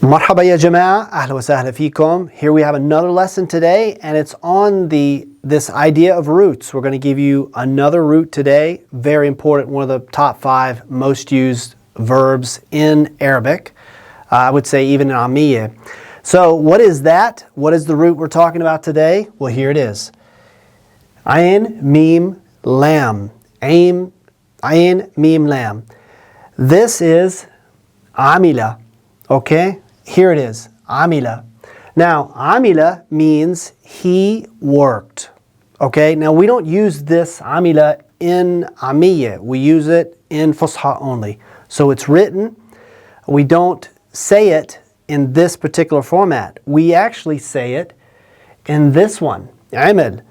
مرحبا يا جماعة, أهلا وسهلا فيكم. Here we have another lesson today, and it's on this idea of roots. We're going to give you another root today. Very important, one of the top 5 most used verbs in Arabic. I would say even in Ammiya. So what is that? What is the root we're talking about today? Well, here it is. Ayn, mim, lam. Ayn, mim, lam. This is amila. Okay? Here it is, amila. Now, amila means he worked. Okay? Now, we don't use this amila in Ammiya. We use it in Fusha only. So it's written. We don't say it in this particular format. We actually say it in this one, amal.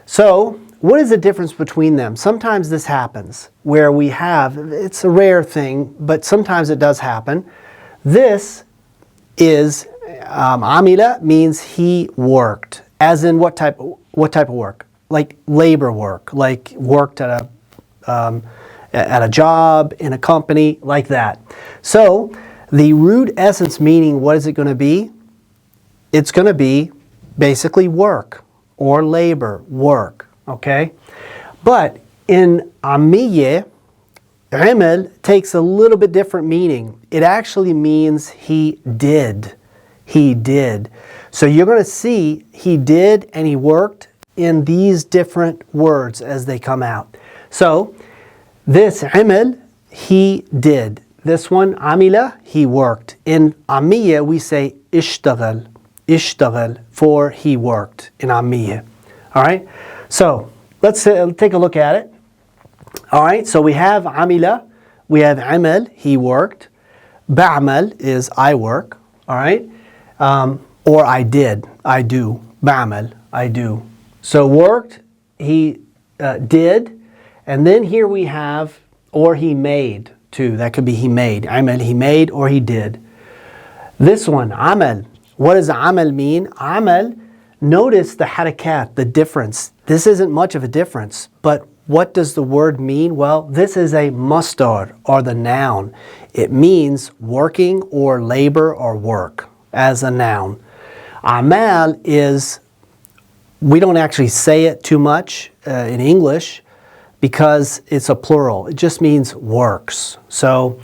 So, what is the difference between them? Sometimes this happens where we have, it's a rare thing, but sometimes it does happen. This is amila means he worked, as in what type of work? Like labor work, like worked at a job in a company, like that. So the root essence meaning, what is it going to be? It's going to be basically work or labor, work. Okay, but in Ammiya, amal takes a little bit different meaning. It actually means he did. He did. So you're going to see he did and he worked in these different words as they come out. So this amal, he did. This one, amila, he worked. In Ammiya, we say ishtagal. Ishtagal, for he worked in Ammiya. All right? So let's take a look at it. All right, so we have amila, we have amal, he worked. Ba'amal is I work, all right? Or I did, I do. Ba'amal, I do. So worked, he did. And then here we have, or he made, too. That could be he made. Amal, he made, or he did. This one, amal. What does amal mean? Amal, notice the harakat, the difference. This isn't much of a difference, but what does the word mean? Well, this is a masdar, or the noun. It means working or labor or work as a noun. Amal is, we don't actually say it too much in English because it's a plural. It just means works. So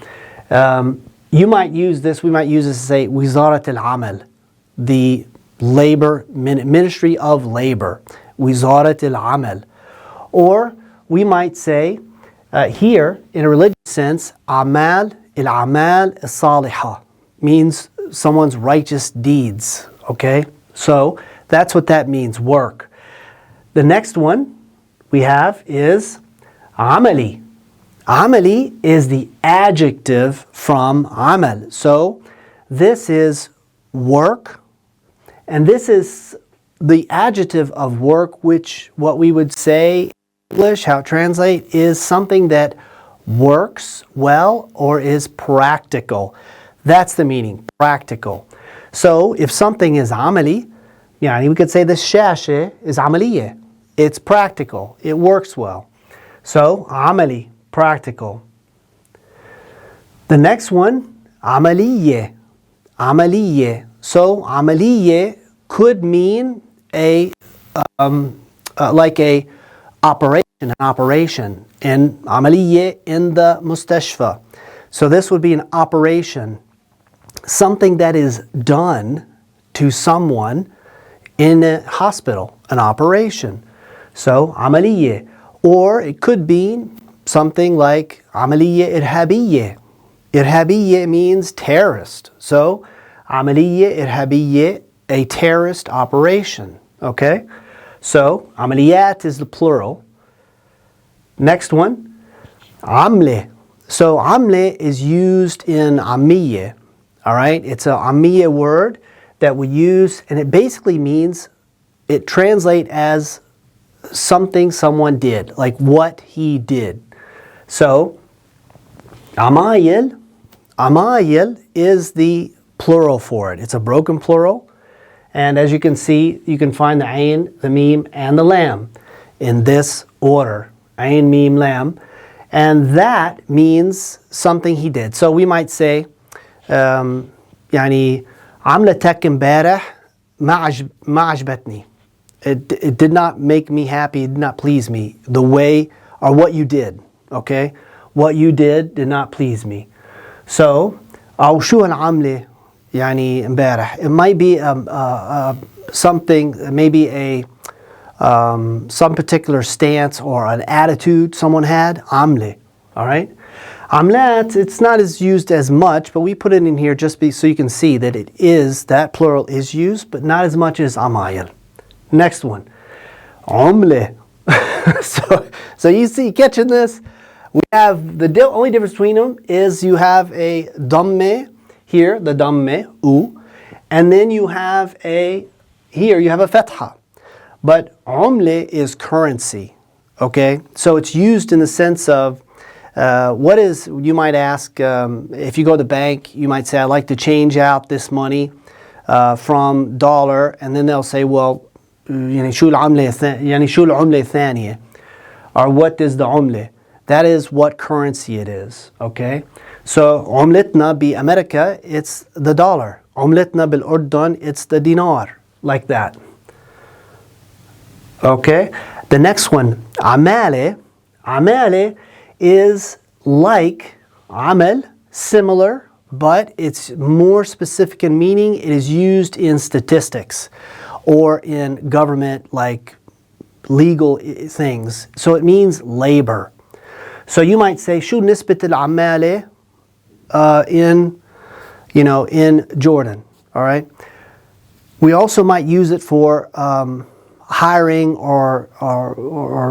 you might use this, we might use this to say Wizarat al-Amal, the labor, Ministry of Labor. Wizarat al-Amal. Or we might say here, in a religious sense, amal, il-amal as-salihah, means someone's righteous deeds, okay? So that's what that means, work. The next one we have is amali. Amali is the adjective from amal. So this is work, and this is the adjective of work, which what we would say English, how it translates, is something that works well or is practical. That's the meaning, practical. So if something is amali, we could say the shashe is amaliye. It's practical. It works well. So amali, practical. The next one, amaliye. Amaliye. So amaliye could mean like a operation, an operation, in amaliyya in the mustashfa. So this would be an operation, something that is done to someone in a hospital, an operation. So amaliyya. Or it could be something like amaliyya irhabiyya. Irhabiyya means terrorist. So amaliyya irhabiyya, a terrorist operation. Okay? So, amaliyat is the plural. Next one, amle. So, amle is used in Ammiya. All right? It's an Ammiya word that we use, and it basically means, it translates as something someone did, like what he did. So, amayil is the plural for it. It's a broken plural. And as you can see, you can find the ayn, the mim, and the lam in this order. Ayn, mim, lam. And that means something he did. So we might say, عملتك امبارح ما عجبتني. It did not make me happy, it did not please me. The way, or what you did, okay? What you did not please me. So, أو شو العملة يعني امبارح. It might be something, maybe some particular stance or an attitude someone had. عملة, all right? عملات, it's not as used as much, but we put it in here just so you can see that it is, that plural is used, but not as much as عمايل. Next one, عملة. so you see, catching this? We have the only difference between them is you have a damme here, the damme, u, and then you have here you have a fatha. But عملة is currency, okay? So it's used in the sense of, what is, you might ask, if you go to the bank, you might say, I'd like to change out this money from dollar, and then they'll say, well, يعني شو العملة الثانية? Or what is the عملة? That is what currency it is, okay? So عملتنا بأمريكا, it's the dollar. عملتنا بالأردن, it's the dinar, like that. Okay? The next one, عمالة. عمالة is like عمل, similar, but it's more specific in meaning. It is used in statistics or in government, like legal things. So it means labor. So you might say شو نسبة العمالة in Jordan, all right? We also might use it for hiring or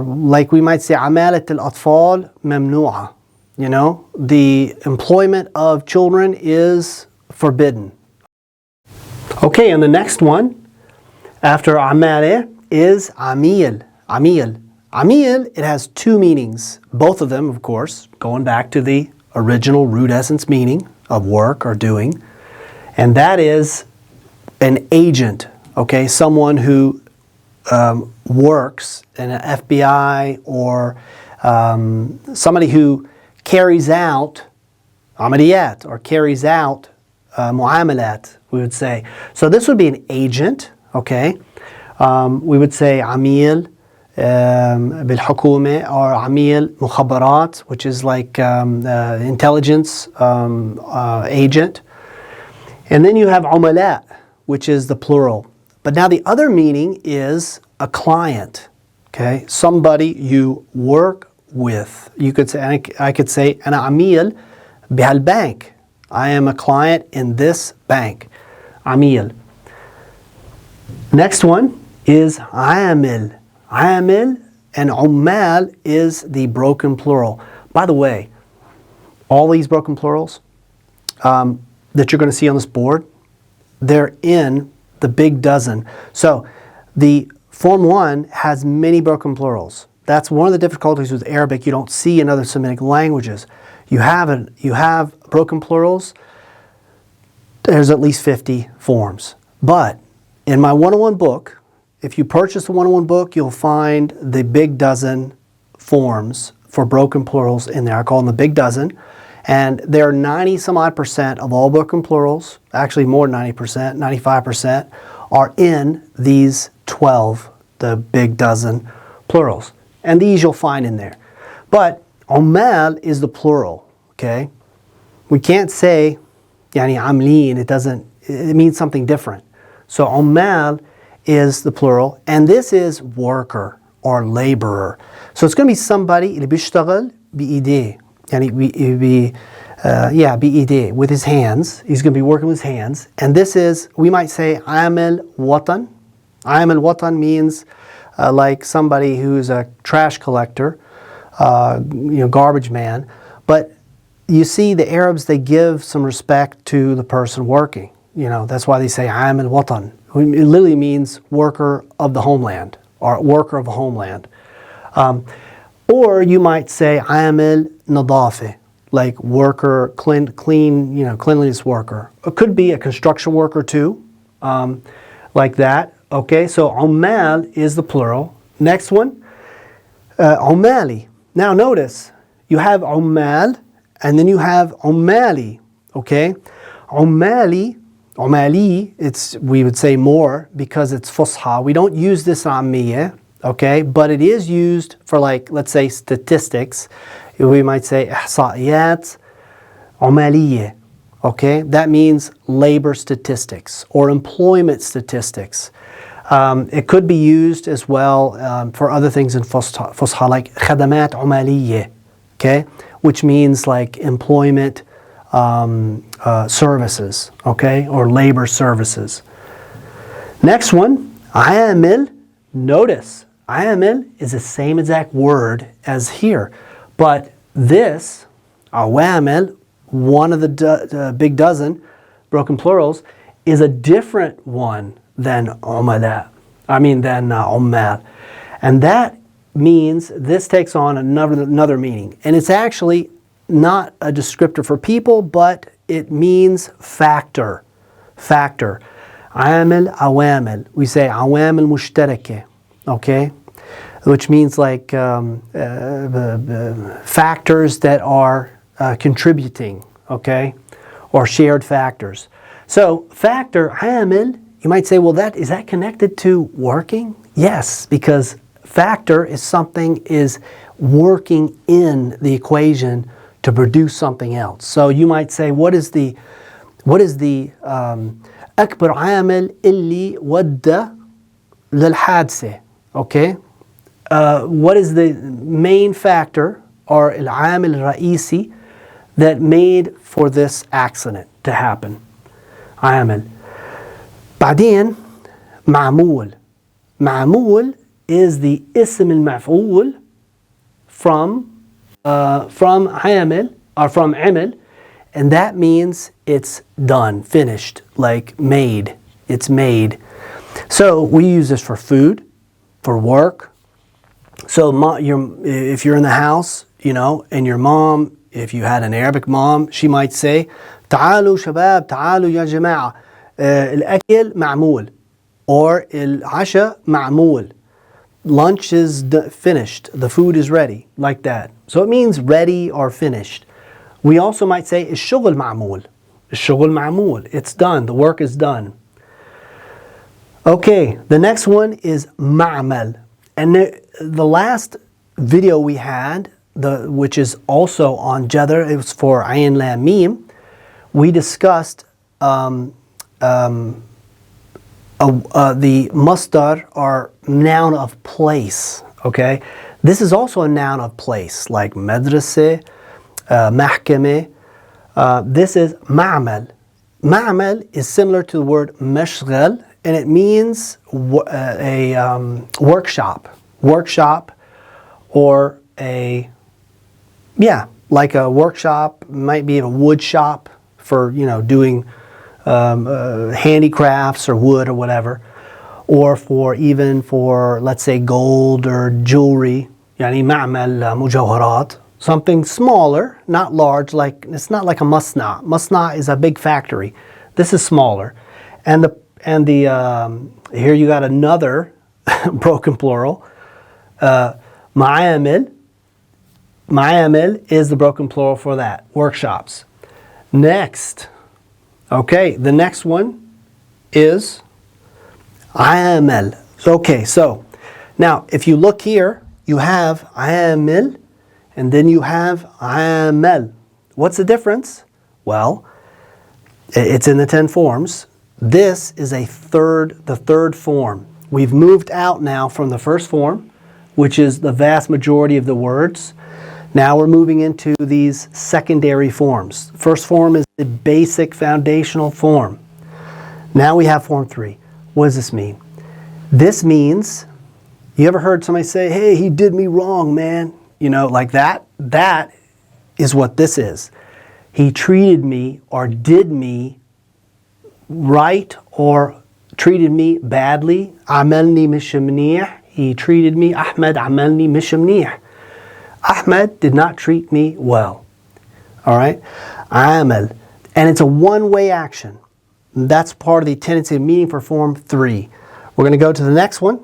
like we might say عمالة الأطفال ممنوعة. You know, the employment of children is forbidden. Okay, and the next one after عمالة is عميل. عميل. عميل, it has two meanings. Both of them, of course, going back to the original root essence meaning of work or doing. And that is an agent, okay? Someone who works in an FBI or somebody who carries out amaliyat or carries out muamalat, we would say. So this would be an agent, okay? We would say عميل بالحكومة or عميل مخابرات, which is like intelligence agent. And then you have عملاء, which is the plural. But now the other meaning is a client, okay? Somebody you work with. You could say, I could say أنا عميل بهالبنك. I am a client in this bank. عميل. Next one is عامل. عامل and عمال is the broken plural. By the way, all these broken plurals that you're going to see on this board, they're in the big dozen. So the Form 1 has many broken plurals. That's one of the difficulties with Arabic you don't see in other Semitic languages. You have broken plurals, there's at least 50 forms. But in my 101 book, if you purchase the 101 book, you'll find the big dozen forms for broken plurals in there. I call them the big dozen. And there are 90 some odd percent of all broken plurals, actually more than 90%, 95%, are in these 12, the big dozen plurals. And these you'll find in there. But عمال is the plural, okay? We can't say يعني عاملين, it means something different. So عمال is the plural, and this is worker or laborer. So it's going to be somebody اللي بيشتغل بإيديه. يعني بإيديه, with his hands. He's going to be working with his hands. And this is, we might say عامل وطن. عامل وطن means like somebody who's a trash collector, garbage man. But you see, the Arabs, they give some respect to the person working. That's why they say عامل وطن. It literally means worker of the homeland or worker of a homeland. Or you might say عامل نظافة, like worker, cleanliness worker. It could be a construction worker too, like that. Okay, so عمال is the plural. Next one, عمالي. Now notice, you have عمال and then you have عمالي. Okay, عمالي عمالي, we would say more because it's فصحى. We don't use this in عامية, okay? But it is used for, like, let's say statistics. We might say إحصائيات عمالية, okay? That means labor statistics or employment statistics. It could be used as well for other things in فصحى, like خدمات عمالية, okay? Which means like employment services, okay, or labor services. Next one, عامل. Notice, عامل is the same exact word as here, but this, عوامل, one of the big dozen broken plurals, is a different one than عملاء. Than عمال. And that means this takes on another meaning. And it's actually not a descriptor for people, but it means factor. Factor. عامل عوامل. We say عوامل مشتركة. Okay? Which means like factors that are contributing. Okay? Or shared factors. So factor, عامل, you might say, well, is that connected to working? Yes, because factor is something is working in the equation to produce something else. So you might say, what is the أكبر عامل اللي ودى للحادثة? Okay? What is the main factor or العامل الرئيسي that made for this accident to happen? عامل. بعدين معمول. معمول is the اسم المفعول from عامل or from عمل, and that means it's done, finished, like made. It's made. So we use this for food, for work. So if you're in the house, and your mom, if you had an Arabic mom, she might say, تعالوا شباب, تعالوا يا جماعة, الأكل معمول, or العشاء معمول. Lunch is finished, the food is ready, like that. So it means ready or finished. We also might say الشغل معمول. الشغل معمول. It's done, the work is done. Okay, the next one is معمل. And the last video we had, which is also on Jadr, it was for Ayn Lam Mim, we discussed the masdar or noun of place, okay? This is also a noun of place, like madrasa, mahkame. This is ma'mal. Ma'mal is similar to the word mashghal, and it means a workshop. Workshop, or like a workshop, might be a wood shop for, doing handicrafts or wood or whatever, or for let's say gold or jewelry, يعني معمل مجوهرات, something smaller, not large, like it's not like a masna. Masna is a big factory. This is smaller, and the here you got another broken plural. Ma'amil. Ma'amil is the broken plural for that, workshops. Next. Okay, the next one is amel. Okay, so now if you look here, you have amel and then you have amel. What's the difference? Well, it's in the 10 forms. This is the third form. We've moved out now from the first form, which is the vast majority of the words. Now we're moving into these secondary forms. First form is the basic foundational form. Now we have form 3. What does this mean? This means, you ever heard somebody say, hey, he did me wrong, man? Like that? That is what this is. He treated me or did me right or treated me badly. عملني مش منيح. He treated me. Ahmed عملني مش منيح. Ahmed did not treat me well. All right? Amal. And it's a one-way action. That's part of the tendency of meaning for form 3. We're going to go to the next one.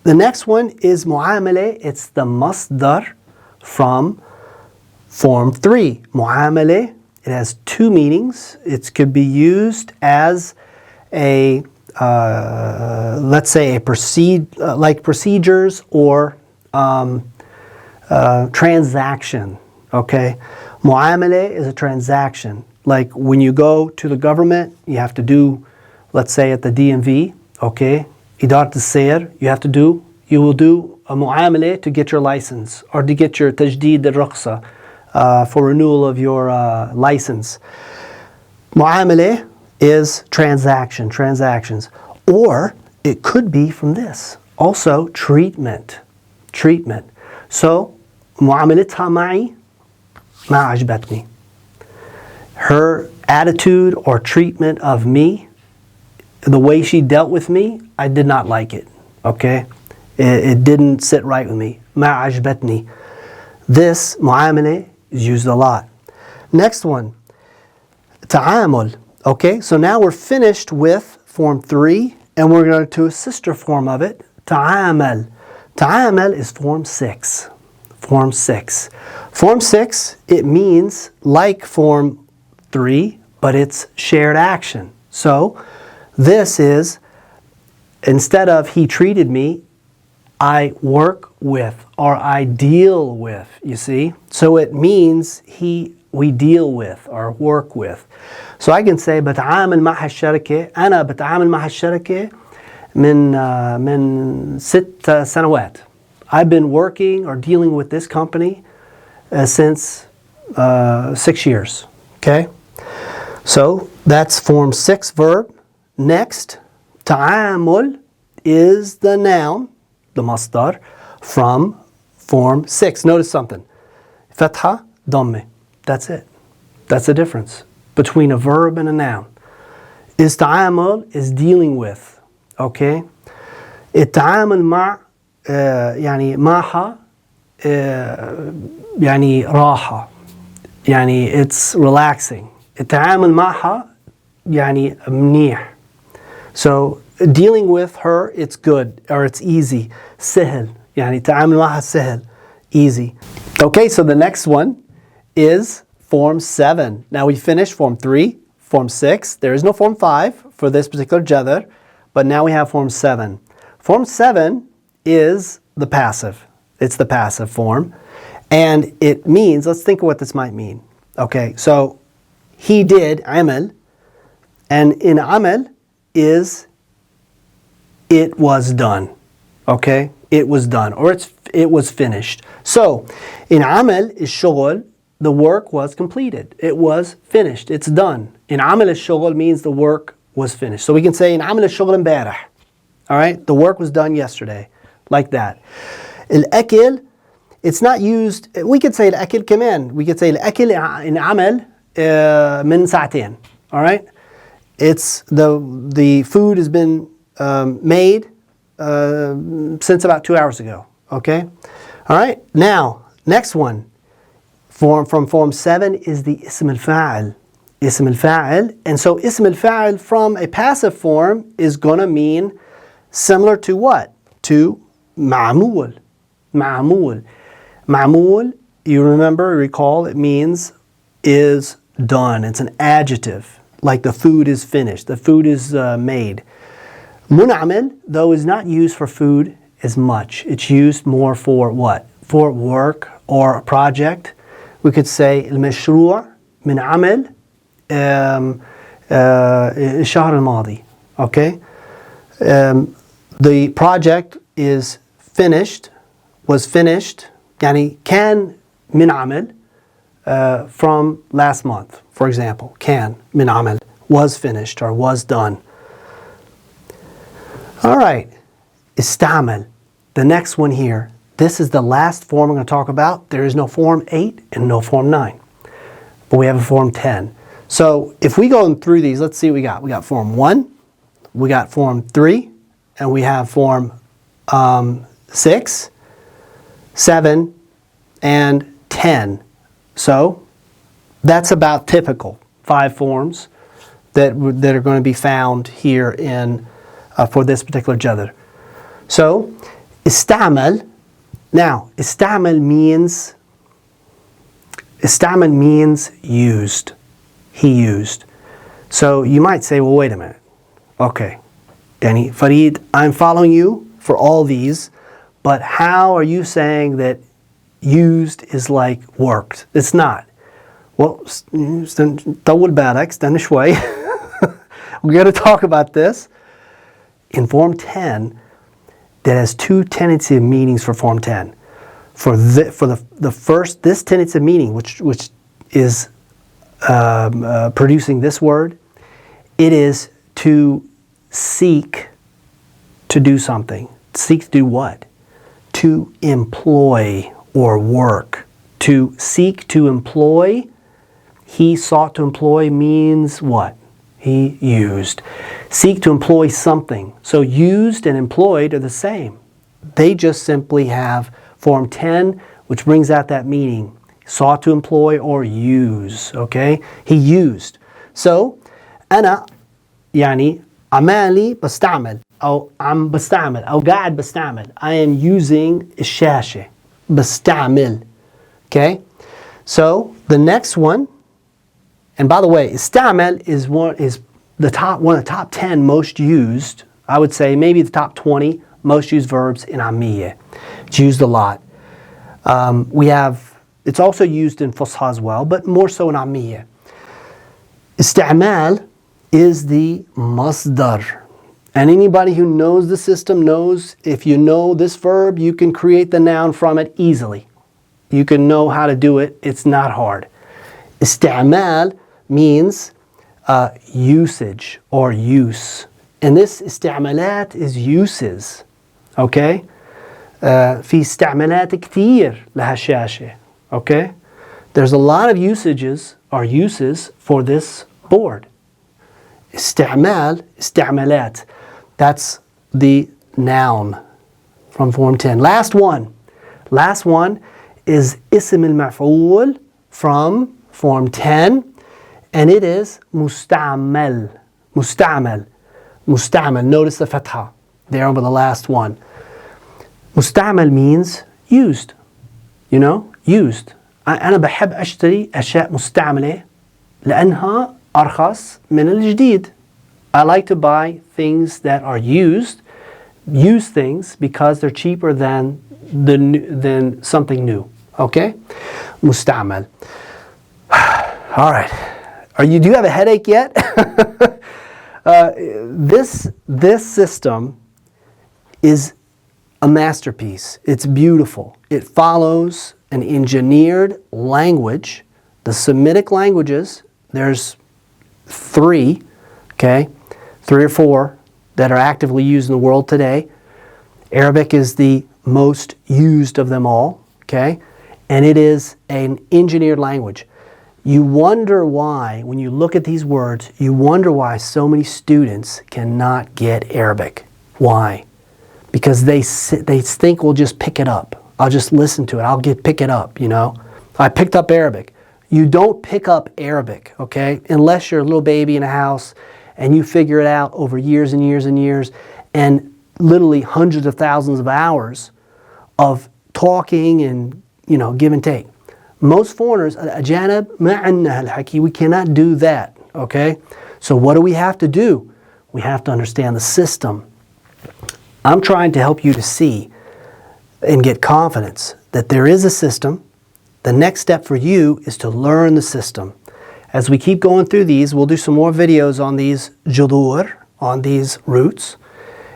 The next one is mu'amale. It's the masdar from form 3. Mu'amale It has two meanings. It could be used as a, let's say, like procedures or transaction, okay? Mu'amala is a transaction. Like when you go to the government, you have to do, let's say at the DMV, okay? Idarat al-Sayr, you will do a mu'amala to get your license or to get your tajdeed al-ruqsa, for renewal of your license. Mu'amala is transactions. Or it could be from this. Also, treatment. So, معاملتها معي ما عجبتني. Her attitude or treatment of me, the way she dealt with me, I did not like it. Okay? It didn't sit right with me. ما عجبتني. This معاملة is used a lot. Next one, تعامل. Okay, so now we're finished with form 3 and we're going to a sister form of it, تعامل. تعامل is form 6. Form 6. Form 6, it means like form 3, but it's shared action. So this is, instead of he treated me, I work with or I deal with, you see? So it means we deal with or work with. So I can say بتعامل مع هالشركة أنا بتعامل مع هالشركة من 6 سنوات. I've been working or dealing with this company since 6 years. Okay? So that's form 6 verb. Next, تعامل is the noun, the masdar, from form 6. Notice something. Fatha, damme. That's it. That's the difference between a verb and a noun. Ista'amal is dealing with. Okay? التعامل مع يعني معها يعني راحة. يعني it's relaxing. التعامل معها يعني منيح. So dealing with her, it's good or it's easy. سهل. يعني التعامل معها سهل. Easy. Okay, so the next one is form 7. Now we finished form 3, form 6. There is no form 5 for this particular jadr, but now we have form 7. Form 7 is the passive. It's the passive form. And it means, let's think of what this might mean. Okay, so he did amal, and in amal is it was done. Okay, it was done, or it was finished. So in amal is shughul, the work was completed. It was finished. It's done. In amal al-shughul means the work was finished. So we can say in amal al-shughul امبارح. All right, the work was done yesterday, like that. Al-akil, it's not used. We could say al-akil كمان. We could say al-akil in amal من ساعتين. All right, it's the food has been made since about 2 hours ago. Okay, all right. Now next one. From form 7 is the ism al-fa'il. Ism al-fa'il. And so ism al-fa'il from a passive form is going to mean similar to what? To ma'mul. Ma'mul. Ma'mul, you recall, it means is done. It's an adjective. Like the food is finished. The food is made. Mun'amil, though, is not used for food as much. It's used more for what? For work or a project. We could say المشروع من عمل الشهر الماضي. Okay? The project is finished, was finished, يعني كان من عمل from last month, for example. كان من عمل, was finished or was done. All right. استعمل. The next one here. This is the last form we're going to talk about. There is no form 8 and no form 9. But we have a form 10. So if we go through these, let's see what we got. We got form 1, we got form 3, and we have form 6, 7, and 10. So that's about typical 5 forms that are going to be found here in for this particular jadr. So استعمل. Now, استعمل means used. he used. So you might say, well, wait a minute. Okay, Yani Farid, I'm following you for all these, but how are you saying that used is like worked? It's not. Well, طول بالك, استنى شوي. We're going to talk about this. In Form 10, that has two tentative meanings for Form 10. For the first, this tentative meaning, which is producing this word, it is to seek to do something. Seek to do what? To employ or work. To seek to employ, he sought to employ means what? He used. Seek to employ something. So used and employed are the same. They just simply have Form 10, which brings out that meaning. Sought to employ or use. Okay? He used. So, أنا يعني عمالي بستعمل أو عم بستعمل أو قاعد بستعمل. I am using الشاشة. بستعمل. Okay? So, the next one, and by the way, استعمل is one of the top 10 most used, I would say maybe the top 20 most used verbs in Ammiya. It's used a lot. It's also used in Fusha as well, but more so in Ammiya. استعمال is the masdar. And anybody who knows the system knows if you know this verb, you can create the noun from it easily. You can know how to do it. It's not hard. استعمال means usage or use. And this استعمالات is uses. Okay? في استعمالات كتير لها شاشة. Okay? There's a lot of usages or uses for this board. استعمال, استعمالات. That's the noun from Form 10. Last one. Last one is اسم المفعول from Form 10. And it is مستعمل. مستعمل. مستعمل. Notice the fatha there over the last one. مستعمل means used. You know, used. أنا بحب أشتري أشياء مستعملة لأنها أرخص من الجديد. I like to buy things that are used things because they're cheaper than something new. Okay? مستعمل. All right. Do you have a headache yet? This system is a masterpiece. It's beautiful. It follows an engineered language. The Semitic languages, there's 3, okay? 3 or 4 that are actively used in the world today. Arabic is the most used of them all, okay? And it is an engineered language. You wonder why, when you look at these words, you wonder why so many students cannot get Arabic. Why? Because they think we'll just pick it up. I'll just listen to it. I'll pick it up, you know. I picked up Arabic. You don't pick up Arabic, okay, unless you're a little baby in a house and you figure it out over years and years and years and literally hundreds of thousands of hours of talking and, you know, give and take. Most foreigners, we cannot do that, okay? So what do we have to do? We have to understand the system. I'm trying to help you to see and get confidence that there is a system. The next step for you is to learn the system. As we keep going through these, we'll do some more videos on these judur, on these roots,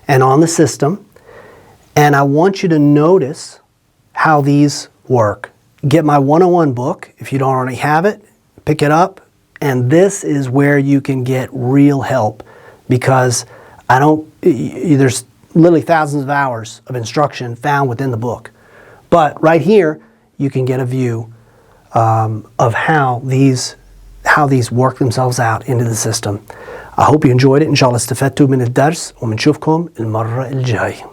and on the system. And I want you to notice how these work. Get my 101 book, if you don't already have it, pick it up, and this is where you can get real help because there's literally thousands of hours of instruction found within the book. But right here, you can get a view of how these work themselves out into the system. I hope you enjoyed it. إن شاء الله استفدتوا من الدرس وبنشوفكم المرة الجاي.